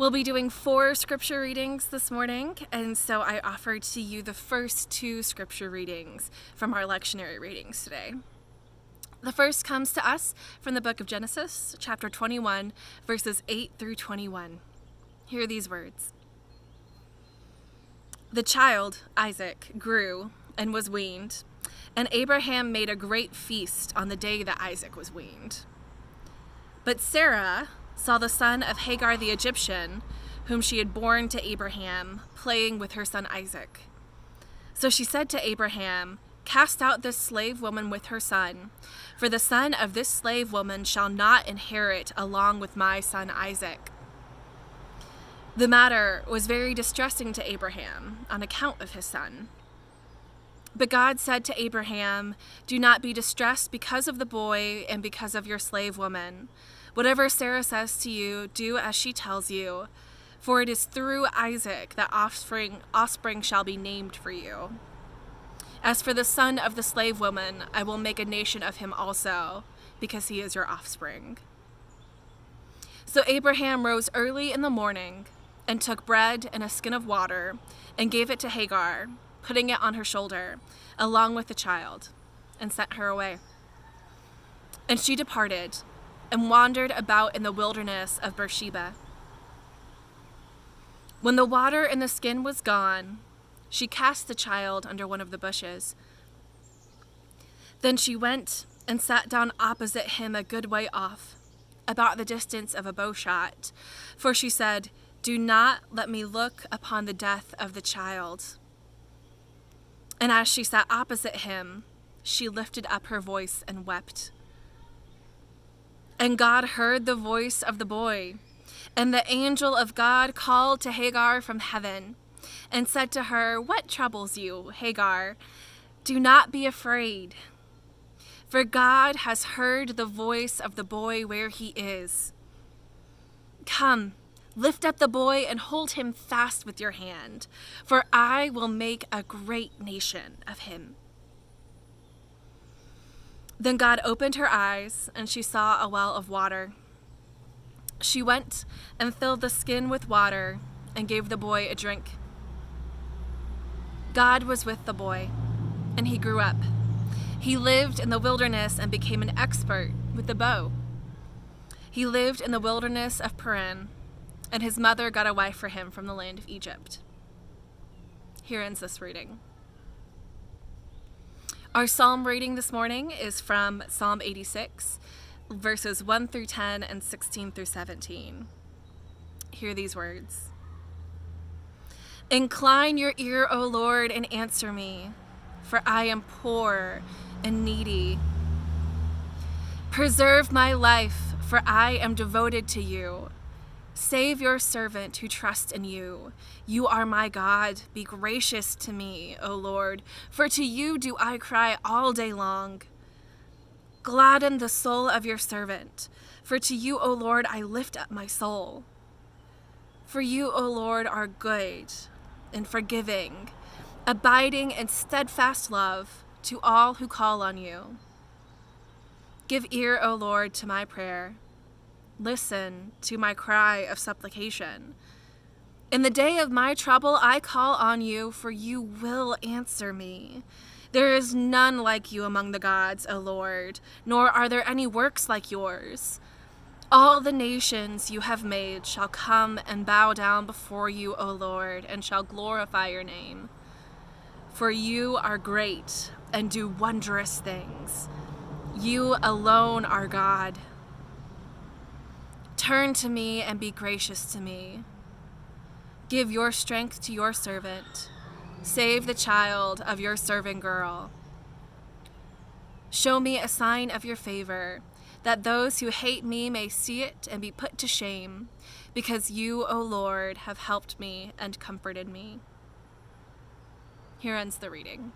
We'll be doing 4 scripture readings this morning, and so I offered to you the first 2 scripture readings from our lectionary readings today. The first comes to us from the book of Genesis, chapter 21, verses 8 through 21. Hear these words. The child, Isaac, grew and was weaned, and Abraham made a great feast on the day that Isaac was weaned. But Sarah saw the son of Hagar the Egyptian, whom she had borne to Abraham, playing with her son Isaac. So she said to Abraham, "Cast out this slave woman with her son, for the son of this slave woman shall not inherit along with my son Isaac." The matter was very distressing to Abraham on account of his son. But God said to Abraham, "Do not be distressed because of the boy and because of your slave woman. Whatever Sarah says to you, do as she tells you, for it is through Isaac that offspring shall be named for you. As for the son of the slave woman, I will make a nation of him also, because he is your offspring." So Abraham rose early in the morning and took bread and a skin of water and gave it to Hagar, putting it on her shoulder, along with the child, and sent her away. And she departed and wandered about in the wilderness of Beersheba. When the water in the skin was gone, she cast the child under one of the bushes. Then she went and sat down opposite him a good way off, about the distance of a bow shot, for she said, "Do not let me look upon the death of the child." And as she sat opposite him, she lifted up her voice and wept. And God heard the voice of the boy, and the angel of God called to Hagar from heaven and said to her, "What troubles you, Hagar? Do not be afraid, for God has heard the voice of the boy where he is. Come, lift up the boy and hold him fast with your hand, for I will make a great nation of him." Then God opened her eyes, and she saw a well of water. She went and filled the skin with water and gave the boy a drink. God was with the boy, and he grew up. He lived in the wilderness and became an expert with the bow. He lived in the wilderness of Paran, and his mother got a wife for him from the land of Egypt. Here ends this reading. Our psalm reading this morning is from Psalm 86, verses 1 through 10 and 16 through 17. Hear these words. "Incline your ear, O Lord, and answer me, for I am poor and needy. Preserve my life, for I am devoted to you. Save your servant who trusts in you. You are my God. Be gracious to me, O Lord, for to you do I cry all day long. Gladden the soul of your servant, for to you, O Lord, I lift up my soul. For you, O Lord, are good and forgiving, abiding in steadfast love to all who call on you. Give ear, O Lord, to my prayer. Listen to my cry of supplication. In the day of my trouble, I call on you, for you will answer me. There is none like you among the gods, O Lord, nor are there any works like yours. All the nations you have made shall come and bow down before you, O Lord, and shall glorify your name. For you are great and do wondrous things. You alone are God. Turn to me and be gracious to me. Give your strength to your servant. Save the child of your servant girl. Show me a sign of your favor, that those who hate me may see it and be put to shame, because you, O Lord, have helped me and comforted me." Here ends the reading.